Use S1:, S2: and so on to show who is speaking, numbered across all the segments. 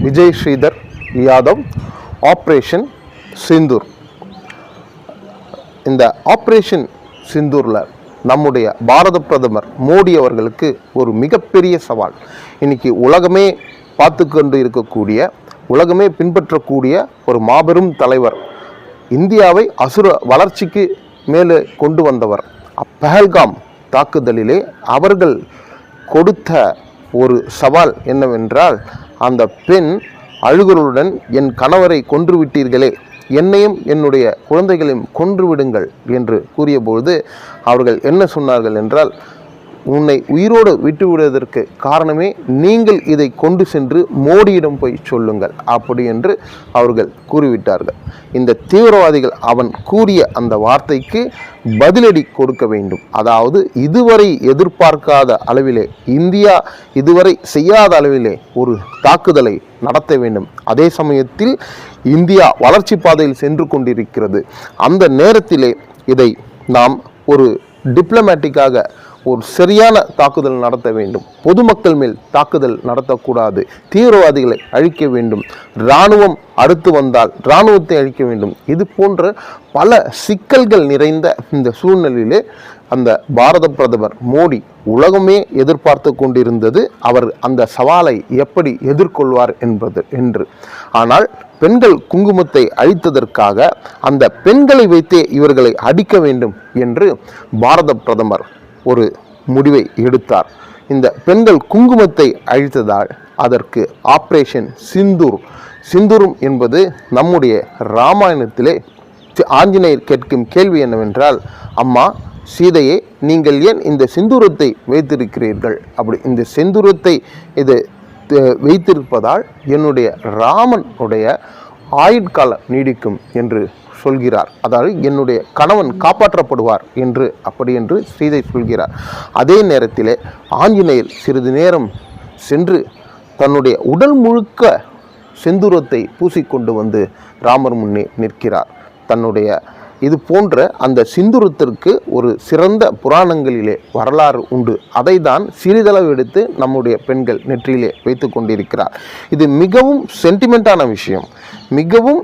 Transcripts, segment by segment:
S1: Vijay Sridhar Yadav, operation Sindoor. இந்த operation சிந்தூரில் நம்முடைய பாரத பிரதமர் மோடி அவர்களுக்கு ஒரு மிகப்பெரிய சவால். இன்னைக்கு உலகமே பார்த்து கொண்டு இருக்கக்கூடிய, உலகமே பின்பற்றக்கூடிய ஒரு மாபெரும் தலைவர், இந்தியாவை அசுர வளர்ச்சிக்கு மேலே கொண்டு வந்தவர். பஹல்காம் தாக்குதலிலே அவர்கள் கொடுத்த ஒரு சவால் என்னவென்றால், அந்த பெண் அழுகளுடன் என் கணவரை கொன்றுவிட்டீர்களே, என்னையும் என்னுடைய குழந்தைகளையும் கொன்றுவிடுங்கள் என்று கூறியபொழுது அவர்கள் என்ன சொன்னார்கள் என்றால், உன்னை உயிரோடு விட்டுவிடுவதற்கு காரணமே நீங்கள் இதை கொண்டு சென்று மோடியிடம் போய் சொல்லுங்கள் அப்படி என்று அவர்கள் கூறிவிட்டார்கள். இந்த தீவிரவாதிகள் அவன் கூறிய அந்த வார்த்தைக்கு பதிலடி கொடுக்க வேண்டும். அதாவது இதுவரை எதிர்பார்க்காத அளவிலே, இந்தியா இதுவரை செய்யாத அளவிலே ஒரு தாக்குதலை நடத்த வேண்டும். அதே சமயத்தில் இந்தியா வளர்ச்சி பாதையில் சென்று கொண்டிருக்கிறது. அந்த நேரத்திலே இதை நாம் ஒரு டிப்ளமேட்டிக்காக ஒரு சரியான தாக்குதல் நடத்த வேண்டும். பொதுமக்கள் மேல் தாக்குதல் நடத்தக்கூடாது. தீவிரவாதிகளை அழிக்க வேண்டும். இராணுவம் அடுத்து வந்தால் இராணுவத்தை அழிக்க வேண்டும். இது போன்ற பல சிக்கல்கள் நிறைந்த இந்த சூழ்நிலையிலே அந்த பாரத பிரதமர் மோடி உலகமே எதிர்பார்த்து கொண்டிருந்தது அவர் அந்த சவாலை எப்படி எதிர்கொள்வார் என்று. ஆனால் பெண்கள் குங்குமத்தை அழித்ததற்காக அந்த பெண்களை வைத்தே இவர்களை அடிக்க வேண்டும் என்று பாரத பிரதமர் ஒரு முடிவை எடுத்தார். இந்த பெண்கள் குங்குமத்தை அழித்ததால் அதற்கு ஆப்ரேஷன் சிந்தூரும் என்பது நம்முடைய ராமாயணத்திலே ஆஞ்சநேயர் கேட்கும் கேள்வி என்னவென்றால், அம்மா சீதையே, நீங்கள் ஏன் இந்த சிந்தூரத்தை வைத்திருக்கிறீர்கள்? அப்படி இந்த சிந்தூரத்தை இது வைத்திருப்பதால் என்னுடைய ராமனுடைய ஆயுட்காலம் நீடிக்கும் என்று சொல்கிறார். அதாவது என்னுடைய கணவன் காப்பாற்றப்படுவார் என்று அப்படி என்று சீதை சொல்கிறார். அதே நேரத்திலே ஆஞ்சநேயர் சிறிது நேரம் சென்று தன்னுடைய உடல் முழுக்க செந்தூரத்தை பூசிக்கொண்டு வந்து ராமர் முன்னே நிற்கிறார். தன்னுடைய இது போன்ற அந்த சிந்துரத்திற்கு ஒரு சிறந்த புராணங்களிலே வரலாறு உண்டு. அதை தான் சிறிதளவு எடுத்து நம்முடைய பெண்கள் நெற்றியிலே வைத்து கொண்டிருக்கிறார். இது மிகவும் சென்டிமெண்ட்டான விஷயம், மிகவும்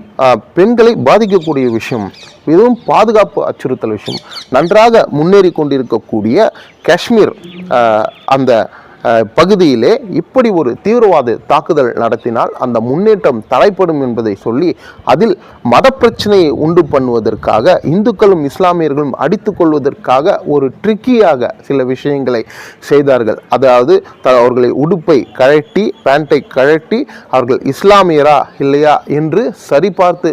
S1: பெண்களை பாதிக்கக்கூடிய விஷயம், மிகவும் பாதுகாப்பு அச்சுறுத்தல் விஷயம். நன்றாக முன்னேறி கொண்டிருக்கக்கூடிய காஷ்மீர் அந்த பகுதியிலே இப்படி ஒரு தீவிரவாத தாக்குதல் நடத்தினால் அந்த முன்னேற்றம் தடைப்படும் என்பதை சொல்லி அதில் மத பிரச்சனையை உண்டு பண்ணுவதற்காக இந்துக்களும் இஸ்லாமியர்களும் அடித்து கொள்வதற்காக ஒரு ட்ரிக்கியாக சில விஷயங்களை செய்தார்கள். அதாவது அவர்களை உடுப்பை கழட்டி, பேண்டை கழட்டி அவர்கள் இஸ்லாமியரா இல்லையா என்று சரிபார்த்து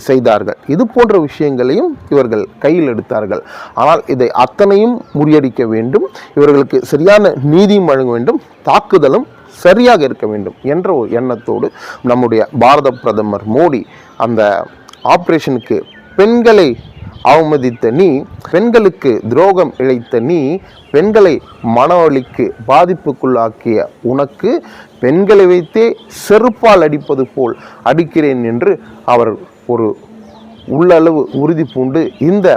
S1: செய்தார்கள். இது போன்ற விஷயங்களையும் இவர்கள் கையில் எடுத்தார்கள். ஆனால் இதை அத்தனையும் முறியடிக்க வேண்டும், இவர்களுக்கு சரியான நீதியும் வழங்க வேண்டும், தாக்குதலும் சரியாக இருக்க வேண்டும் என்ற ஒரு எண்ணத்தோடு நம்முடைய பாரத பிரதமர் மோடி அந்த ஆப்ரேஷனுக்கு பெண்களை அவமதித்த நீ, பெண்களுக்கு துரோகம் இழைத்த நீ, பெண்களை மனவழிக்கு பாதிப்புக்குள்ளாக்கிய உனக்கு பெண்களை வைத்தே செருப்பால் அடிப்பது போல் அடிக்கிறேன் என்று அவர் ஒரு உள்ளளவு உறுதி பூண்டு இந்த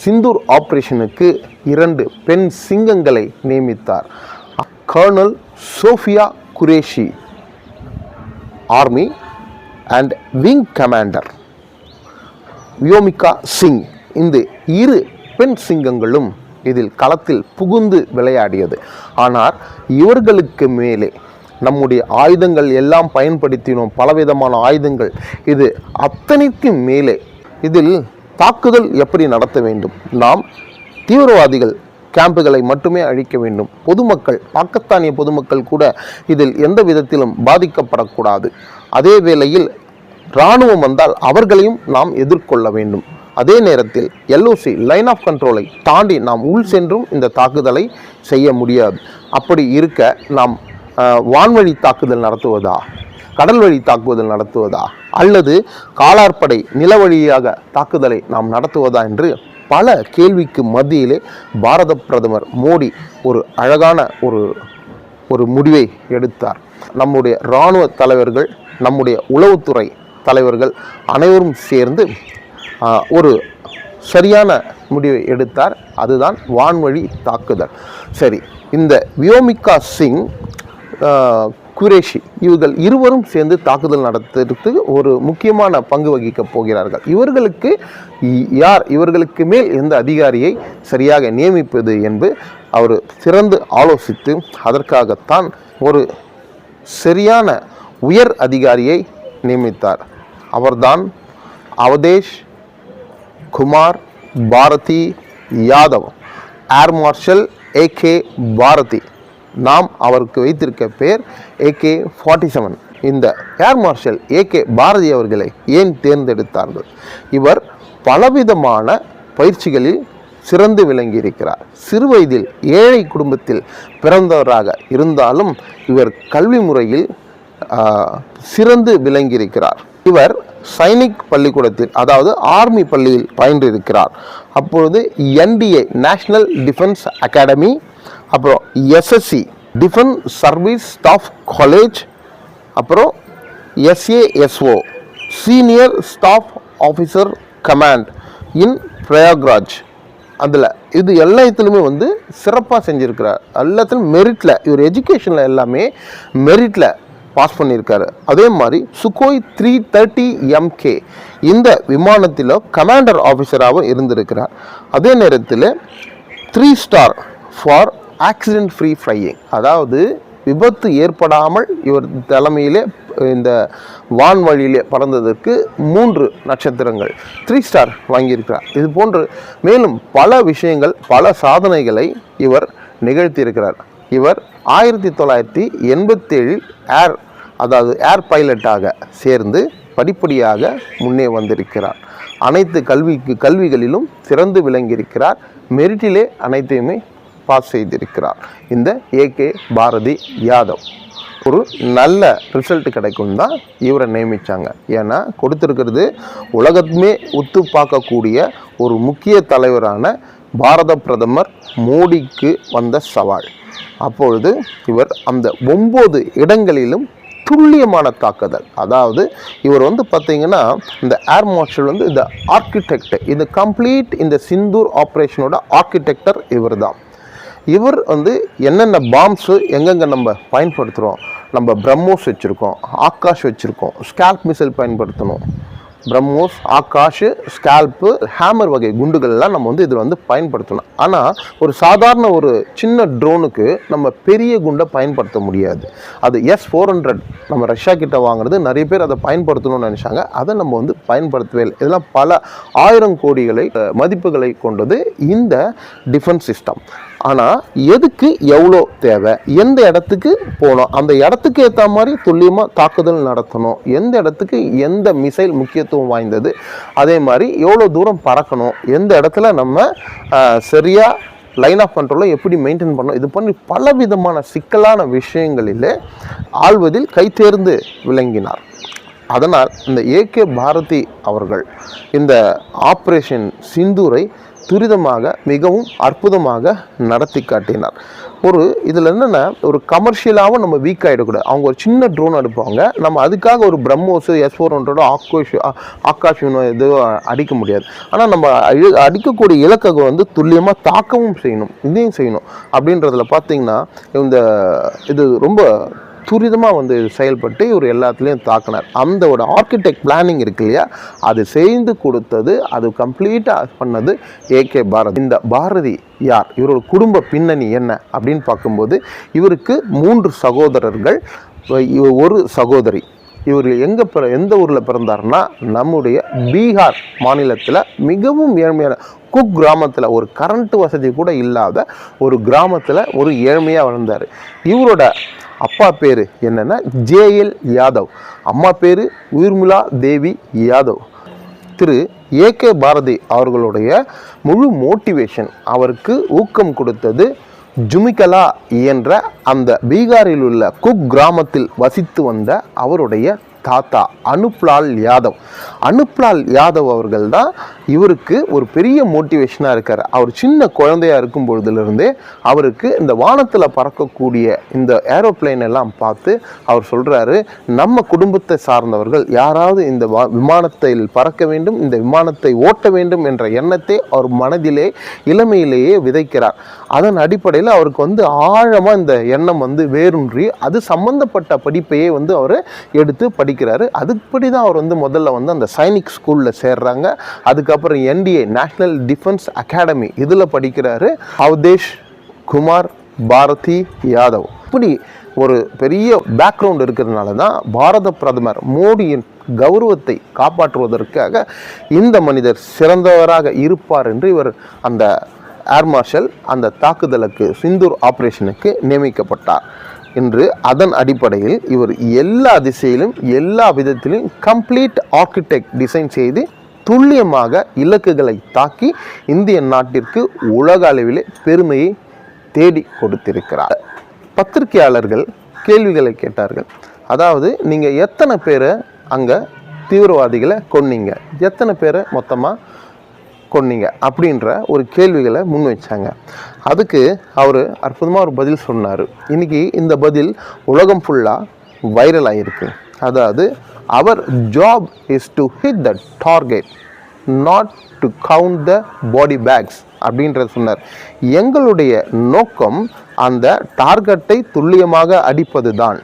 S1: சிந்தூர் ஆப்ரேஷனுக்கு 2 பெண் சிங்கங்களை நியமித்தார். Colonel Sofiya Qureshi, army and wing commander Vyomika Singh. இந்த 2 பெண் சிங்கங்களும் இதில் களத்தில் புகுந்து விளையாடியது. ஆனால் இவர்களுக்கு மேலே நம்முடைய ஆயுதங்கள் எல்லாம் பயன்படுத்தினோம், பலவிதமான ஆயுதங்கள். இது அத்தனைக்கும் மேலே இதில் தாக்குதல் எப்படி நடத்த வேண்டும்? நாம் தீவிரவாதிகள் கேம்புகளை மட்டுமே அழிக்க வேண்டும். பொதுமக்கள், பாகிஸ்தானிய பொதுமக்கள் கூட இதில் எந்த விதத்திலும் பாதிக்கப்படக்கூடாது. அதே வேளையில் இராணுவம் வந்தால் அவர்களையும் நாம் எதிர்கொள்ள வேண்டும். அதே நேரத்தில் LOC லைன் ஆஃப் கண்ட்ரோலை தாண்டி நாம் உள் சென்றும் இந்த தாக்குதலை செய்ய முடியாது. அப்படி இருக்க நாம் வான்வழி தாக்குதல் நடத்துவதா, கடல் வழி தாக்குதல் நடத்துவதா, அல்லது காலாட்படை நில வழியாக தாக்குதலை நாம் நடத்துவதா என்று பல கேள்விக்கு மத்தியிலே பாரத பிரதமர் மோடி ஒரு அழகான ஒரு முடிவை எடுத்தார். நம்முடைய இராணுவ தலைவர்கள், நம்முடைய உளவுத்துறை தலைவர்கள் அனைவரும் சேர்ந்து ஒரு சரியான முடிவை எடுத்தார். அதுதான் வான்வழி தாக்குதல். சரி, இந்த வியோமிகா சிங் குரேஷி இவர்கள் இருவரும் சேர்ந்து தாக்குதல் நடத்துறதுக்கு ஒரு முக்கியமான பங்கு வகிக்க போகிறார்கள். இவர்களுக்கு மேல் எந்த அதிகாரியை சரியாக நியமிப்பது என்று அவர் சிறந்து ஆலோசித்து அதற்காகத்தான் ஒரு சரியான உயர் அதிகாரியை நியமித்தார். அவர்தான் Awadhesh Kumar Bharti Yadav, air marshal AK Bharti. நாம் அவருக்கு வைத்திருக்க பெயர் AK-47. இந்த ஏர் மார்ஷல் AK பாரதி அவர்களை ஏன் தேர்ந்தெடுத்தார்கள்? இவர் பலவிதமான பயிற்சிகளில் சிறந்து விளங்கியிருக்கிறார். சிறுவயதில் ஏழை குடும்பத்தில் பிறந்தவராக இருந்தாலும் இவர் கல்வி முறையில் சிறந்து விளங்கியிருக்கிறார். இவர் சைனிக் பள்ளிக்கூடத்தில், அதாவது ஆர்மி பள்ளியில் பயின்றிருக்கிறார். அப்பொழுது NDA நேஷனல் டிஃபென்ஸ் அகாடமி, அப்புறம் SSC defence service staff college, அப்புறம் SASO senior staff officer command in Prayagraj. அதில் இது எல்லாத்துலேயுமே சிறப்பாக செஞ்சுருக்கிறார். எல்லாத்துலையும் மெரிட்டில், இவர் எஜுகேஷனில் எல்லாமே மெரிட்டில் பாஸ் பண்ணியிருக்காரு. அதே மாதிரி சுகோய் 330 MK இந்த விமானத்தில் கமாண்டர் ஆஃபீஸராகவும் இருந்திருக்கிறார். அதே நேரத்தில் 3 star for accident free flying, அதாவது விபத்து ஏற்படாமல் இவர் தலைமையிலே இந்த வான்வழியிலே பறந்ததற்கு 3 நட்சத்திரங்கள் 3 ஸ்டார் வாங்கியிருக்கிறார். இது போன்று மேலும் பல விஷயங்கள், பல சாதனைகளை இவர் நிகழ்த்தியிருக்கிறார். இவர் 1987 ஏர் பைலட்டாக சேர்ந்து படிப்படியாக முன்னே வந்திருக்கிறார். அனைத்து கல்விகளிலும் சிறந்து விளங்கியிருக்கிறார். மெரிட்டிலே அனைத்தையுமே பாஸ் செய்திருக்கிறார். இந்த AK பாரதி யாதவ் ஒரு நல்ல ரிசல்ட் கிடைக்கும் தான் இவரை நியமித்தாங்க. ஏன்னா கொடுத்துருக்கிறது உலகத்துமே உத்து பார்க்கக்கூடிய ஒரு முக்கிய தலைவரான பாரத பிரதமர் மோடிக்கு வந்த சவால். அப்பொழுது இவர் அந்த 9 இடங்களிலும் துல்லியமான தாக்குதல், அதாவது இவர் பார்த்தீங்கன்னா இந்த ஏர் மார்ஷல் இந்த ஆர்கிடெக்ட், இந்த கம்ப்ளீட் இந்த சிந்தூர் ஆப்ரேஷனோட ஆர்கிடெக்டர் இவர் தான். இவர் என்னென்ன பாம்ஸு எங்கெங்கே நம்ம பயன்படுத்துகிறோம், நம்ம பிரம்மோஸ் வச்சுருக்கோம், ஆகாஷ் வச்சுருக்கோம், ஸ்கால்ப் மிசைல் பயன்படுத்தணும், பிரம்மோஸ், ஆகாஷ், ஸ்கால்ப்பு, ஹேமர் வகை குண்டுகள்லாம் நம்ம இதில் பயன்படுத்தணும். ஆனால் ஒரு சாதாரண ஒரு சின்ன ட்ரோனுக்கு நம்ம பெரிய குண்டை பயன்படுத்த முடியாது. அது S-400 நம்ம ரஷ்யா கிட்ட வாங்குறது, நிறைய பேர் அதை பயன்படுத்தணும்னு நினச்சாங்க. அதை நம்ம பயன்படுத்தவே இல்லை. இதெல்லாம் பல 1000 கோடிகளை மதிப்புகளை கொண்டது இந்த டிஃபென்ஸ் சிஸ்டம். ஆனால் எதுக்கு எவ்வளோ தேவை, எந்த இடத்துக்கு போகணும், அந்த இடத்துக்கு ஏற்ற மாதிரி துல்லியமாக தாக்குதல் நடத்தணும், எந்த இடத்துக்கு எந்த மிசைல் முக்கியத்துவம் வாய்ந்தது, அதே மாதிரி எவ்வளோ தூரம் பறக்கணும், எந்த இடத்துல நம்ம சரியாக லைன் ஆஃப் கண்ட்ரோலை எப்படி மெயின்டைன் பண்ணணும், இது பண்ணி பலவிதமான சிக்கலான விஷயங்களிலே ஆள்வதில் கைதேர்ந்து விளங்கினார். அதனால் இந்த AK பாரதி அவர்கள் இந்த ஆப்ரேஷன் சிந்தூரை துரிதமாக மிகவும் அற்புதமாக நடத்தி காட்டினார். இதில் என்னென்னா ஒரு கமர்ஷியலாகவும் நம்ம வீக் ஆகிடக்கூடாது. அவங்க ஒரு சின்ன ட்ரோன் அனுப்புவாங்க, நம்ம அதுக்காக ஒரு பிரம்மோஸ், S-400 ஆகாஷ் எதுவும் அடிக்க முடியாது. ஆனால் நம்ம அடிக்கக்கூடிய இலக்கை துல்லியமாக தாக்கவும் செய்யணும், இதையும் செய்யணும். அப்படின்றதுல பார்த்தீங்கன்னா இது ரொம்ப துரிதமாக செயல்பட்டு இவர் எல்லாத்துலேயும் தாக்கினார். அந்த ஒரு ஆர்கிடெக்ட் பிளானிங் இருக்கு இல்லையா, அது செய்து கொடுத்தது, அது கம்ப்ளீட்டாக பண்ணது AK பாரதி. இந்த பாரதி யார், இவரோட குடும்ப பின்னணி என்ன அப்படின்னு பார்க்கும்போது இவருக்கு 3 சகோதரர்கள், ஒரு சகோதரி. இவர் எந்த ஊரில் பிறந்தார்னா நம்முடைய பீகார் மாநிலத்தில் மிகவும் ஏழ்மையான குக் கிராமத்தில், ஒரு கரண்ட் வசதி கூட இல்லாத ஒரு கிராமத்தில் ஒரு ஏழ்மையாக வளர்ந்தார். இவரோட அப்பா பேர் என்னென்னா JL யாதவ், அம்மா பேர் ஊர்மிளா தேவி யாதவ். திரு AK பாரதி அவர்களுடைய முழு மோட்டிவேஷன், அவருக்கு ஊக்கம் கொடுத்தது ஜுமிகலா என்ற அந்த பீகாரில் உள்ள குக் கிராமத்தில் வசித்து வந்த அவருடைய தாத்தா அனுப்லால் யாதவ். அனுப்லால் யாதவ் அவர்கள் தான் இவருக்கு ஒரு பெரிய மோட்டிவேஷனாக இருக்கார். அவர் சின்ன குழந்தையாக இருக்கும் பொழுதுலேருந்தே அவருக்கு இந்த வானத்தில் பறக்கக்கூடிய இந்த ஏரோப்ளைன் எல்லாம் பார்த்து அவர் சொல்கிறாரு, நம்ம குடும்பத்தை சார்ந்தவர்கள் யாராவது இந்த விமானத்தில் பறக்க வேண்டும், இந்த விமானத்தை ஓட்ட வேண்டும் என்ற எண்ணத்தை அவர் மனதிலே இளமையிலேயே விதைக்கிறார். அதன் அடிப்படையில் அவருக்கு ஆழமாக இந்த எண்ணம் வேரூன்றி அது சம்பந்தப்பட்ட படிப்பையே அவர் எடுத்து படிக்கிறாரு. அதுபடி தான் அவர் முதல்ல அந்த சைனிக் ஸ்கூலில் சேர்றாங்க. அதுக்கப்புறம் NDA நேஷனல் டிஃபென்ஸ் அகாடமி இதில் படிக்கிறாரு. அவதேஷ் குமார் பாரதி யாதவ் இப்படி ஒரு பெரிய பேக்ரவுண்ட் இருக்கிறதுனால தான் பாரத பிரதமர் மோடியின் கௌரவத்தை காப்பாற்றுவதற்காக இந்த மனிதர் சிறந்தவராக இருப்பார் என்று இவர் அந்த ஏர் மார்ஷல் அந்த தாக்குதலுக்கு சிந்தூர் ஆபரேஷனுக்கு நியமிக்கப்பட்டார் என்று. அதன் அடிப்படையில் இவர் எல்லா திசையிலும் எல்லா விதத்திலும் கம்ப்ளீட் ஆர்கிடெக்ட் டிசைன் செய்து துல்லியமாக இலக்குகளை தாக்கி இந்திய நாட்டிற்கு உலக அளவிலே பெருமையை தேடி கொடுத்திருக்கிறார். பத்திரிகையாளர்கள் கேள்விகளை கேட்டார்கள். அதாவது நீங்கள் எத்தனை பேரை அங்கே தீவிரவாதிகளை கொன்னீங்க, எத்தனை பேரை மொத்தமாக கொன்னீங்க அப்படின்ற ஒரு கேள்விகளை முன் வச்சாங்க. அதுக்கு அவர் அற்புதமாக ஒரு பதில் சொன்னார். இன்றைக்கி இந்த பதில் உலகம் ஃபுல்லாக வைரல் ஆகிருக்கு. அதாவது அவர் job is to hit the target not to count the body bags அப்படின்றத சொன்னார். எங்களுடைய நோக்கம் அந்த டார்கெட்டை துல்லியமாக அடிப்பது தான்,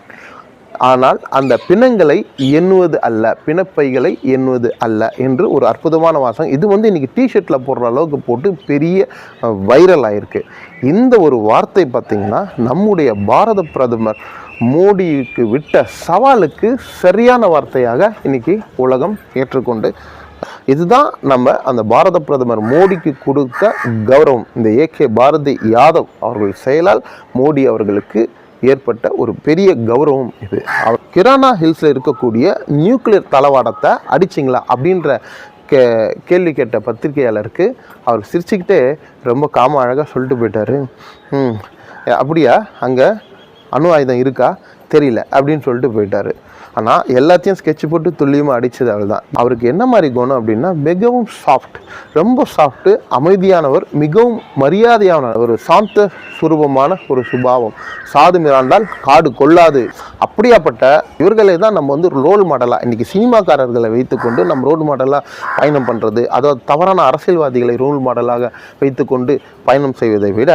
S1: ஆனால் அந்த பிணங்களை எண்ணுவது அல்ல, பிணப்பைகளை எண்ணுவது அல்ல என்று ஒரு அற்புதமான வாசகம். இது இன்னைக்கு டிஷர்ட்டில் போடுற அளவுக்கு போட்டு பெரிய வைரல் ஆகிருக்கு. இந்த ஒரு வார்த்தை பார்த்திங்கன்னா நம்முடைய பாரத பிரதமர் மோடிக்கு விட்ட சவாலுக்கு சரியான வார்த்தையாக இன்னைக்கு உலகம் ஏற்றுக்கொண்டு, இதுதான் நம்ம அந்த பாரத பிரதமர் மோடிக்கு கொடுத்த கௌரவம். இந்த AK பாரதி யாதவ் அவர்கள் செயலால் மோடி அவர்களுக்கு ஏற்பட்ட ஒரு பெரிய கௌரவம் இது. அவர் கிரானா ஹில்ஸில் இருக்கக்கூடிய நியூக்ளியர் தளவாடத்தை அடிச்சிங்களா அப்படின்ற கேள்வி கேட்ட பத்திரிகையாளருக்கு அவர் சிரிச்சுக்கிட்டே ரொம்ப காம அழகாக சொல்லிட்டு போயிட்டார். அப்படியா, அங்கே அணு ஆயுதம் இருக்கா தெரியல அப்படின்னு சொல்லிட்டு போயிட்டார். ஆனால் எல்லாத்தையும் ஸ்கெட்ச் போட்டு துல்லியமாக அடித்தது அவள் தான். அவருக்கு என்ன மாதிரி குணம் அப்படின்னா மிகவும் சாஃப்ட், ரொம்ப சாஃப்ட்டு, அமைதியானவர், மிகவும் மரியாதையான ஒரு சாந்த சுரூபமான ஒரு சுபாவம். சாது மிராண்டால் காடு கொள்ளாது. அப்படியாப்பட்ட இவர்களை தான் நம்ம ஒரு ரோல் மாடலாக இன்றைக்கி சினிமாக்காரர்களை வைத்துக்கொண்டு நம்ம ரோல் மாடலாக பயணம் பண்ணுறது, அதாவது தவறான அரசியல்வாதிகளை ரோல் மாடலாக வைத்துக்கொண்டு பயணம் செய்வதை விட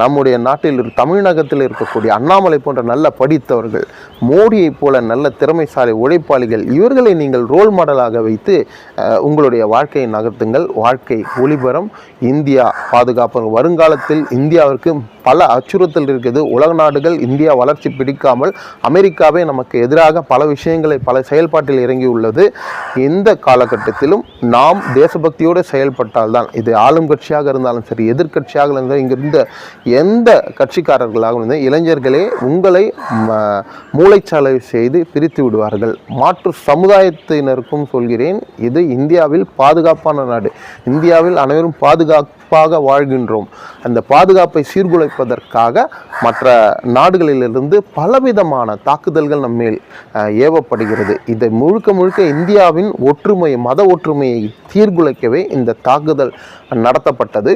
S1: நம்முடைய நாட்டில் தமிழகத்தில் இருக்கக்கூடிய அண்ணாமலை போன்ற நல்ல படித்தவர்கள், மோடியை போல நல்ல திறமைசாலி உழைப்பாளிகள், இவர்களை நீங்கள் ரோல் மாடலாக வைத்து உங்களுடைய வாழ்க்கையை நகர்த்துங்கள். வாழ்க்கை ஒளிபரம், இந்தியா பாதுகாப்பு. வருங்காலத்தில் இந்தியாவிற்கு பல அச்சுறுத்தல் இருக்குது. உலக நாடுகள் இந்தியா வளர்ச்சி பிடிக்காமல் அமெரிக்காவே நமக்கு எதிராக பல விஷயங்களை பல செயல்பாட்டில் இறங்கியுள்ளது. இந்த காலகட்டத்திலும் நாம் தேசபக்தியோடு செயல்பட்டால்தான், இது ஆளும் கட்சியாக இருந்தாலும் சரி, எதிர்கட்சியாக இருந்தாலும், இங்கிருந்த எந்த கட்சிக்காரர்களாக இருந்தால் இளைஞர்களே உங்களை மூளைச்சாலை செய்து பிரித்து விடுவார்கள். மாற்று சமுதாயத்தினருக்கும் சொல்கிறேன், இது இந்தியாவில் பாதுகாப்பான நாடு. இந்தியாவில் அனைவரும் பாதுகாப்பாக வாழ்கின்றோம். அந்த பாதுகாப்பை சீர்குலைப்பதற்காக மற்ற நாடுகளிலிருந்து பலவிதமான தாக்குதல்கள் நம்மேல் ஏவப்படுகிறது. இதை முழுக்க முழுக்க இந்தியாவின் ஒற்றுமை, மத ஒற்றுமையை சீர்குலைக்கவே இந்த தாக்குதல் நடத்தப்பட்டது.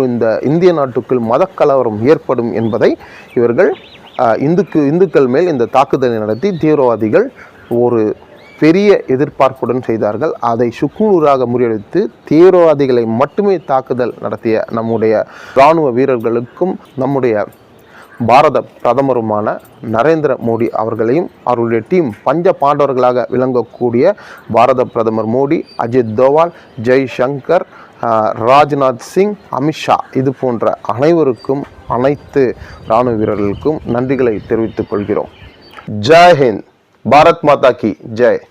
S1: இந்த இந்திய நாட்டுக்குள் மதக்கலவரம் ஏற்படும் என்பதை இவர்கள் இந்துக்கள் மேல் இந்த தாக்குதலை நடத்தி தீவிரவாதிகள் ஒரு பெரிய எதிர்பார்ப்புடன் செய்தார்கள். அதை சுக்குநூறாக முறியடித்து தீவிரவாதிகளை மட்டுமே தாக்குதல் நடத்திய நம்முடைய இராணுவ வீரர்களுக்கும் நம்முடைய பாரத பிரதமருமான நரேந்திர மோடி அவர்களையும் அவருடைய டீம் பஞ்ச பாண்டவர்களாக விளங்கக்கூடிய பாரத பிரதமர் மோடி, அஜித் தோவால், ஜெய்சங்கர், ராஜ்நாத் சிங், அமித்ஷா, இது போன்ற அனைவருக்கும், அனைத்து இராணுவ வீரர்களுக்கும் நன்றிகளை தெரிவித்துக் கொள்கிறோம். ஜெய் ஹிந்த், பாரத் மாதா கி ஜெய்.